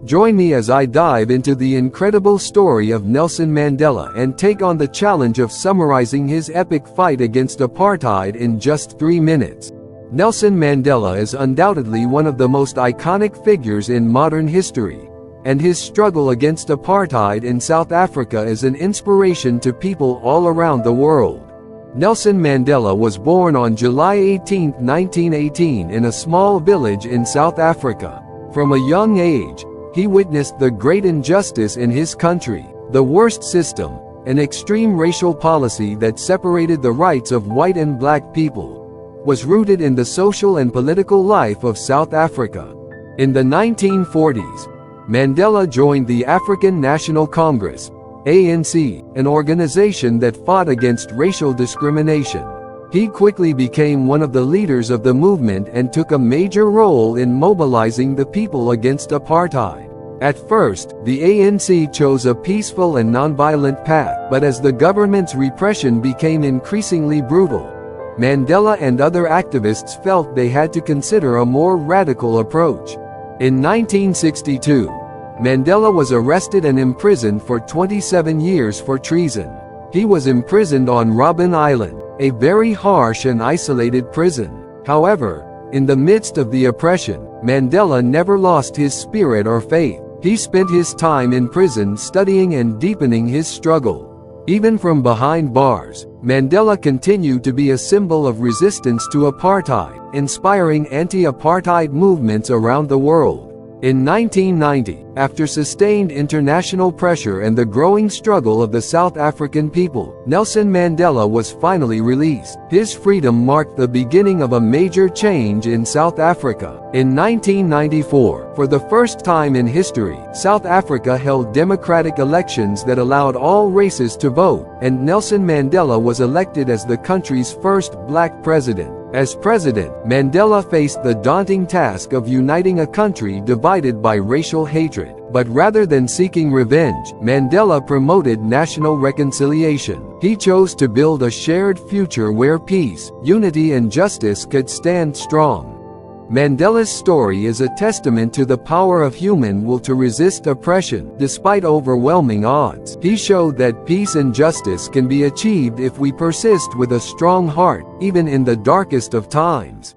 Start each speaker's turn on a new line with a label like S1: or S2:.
S1: Join me as I dive into the incredible story of Nelson Mandela and take on the challenge of summarizing his epic fight against apartheid in just 3 minutes. Nelson Mandela is undoubtedly one of the most iconic figures in modern history, and his struggle against apartheid in South Africa is an inspiration to people all around the world. Nelson Mandela was born on July 18, 1918 in a small village in South Africa. From a young age, he witnessed the great injustice in his country, the worst system, an extreme racial policy that separated the rights of white and black people, was rooted in the social and political life of South Africa. In the 1940s, Mandela joined the African National Congress, ANC, an organization that fought against racial discrimination. He quickly became one of the leaders of the movement and took a major role in mobilizing the people against apartheid. At first, the ANC chose a peaceful and nonviolent path, but as the government's repression became increasingly brutal, Mandela and other activists felt they had to consider a more radical approach. In 1962, Mandela was arrested and imprisoned for 27 years for treason. He was imprisoned on Robben Island, a very harsh and isolated prison. However, in the midst of the oppression, Mandela never lost his spirit or faith. He spent his time in prison studying and deepening his struggle. Even from behind bars, Mandela continued to be a symbol of resistance to apartheid, inspiring anti-apartheid movements around the world. In 1990, after sustained international pressure and the growing struggle of the South African people, Nelson Mandela was finally released. His freedom marked the beginning of a major change in South Africa. In 1994, for the first time in history, South Africa held democratic elections that allowed all races to vote, and Nelson Mandela was elected as the country's first black president. As president, Mandela faced the daunting task of uniting a country divided by racial hatred. But rather than seeking revenge, Mandela promoted national reconciliation. He chose to build a shared future where peace, unity and justice could stand strong. Mandela's story is a testament to the power of human will to resist oppression, despite overwhelming odds. He showed that peace and justice can be achieved if we persist with a strong heart, even in the darkest of times.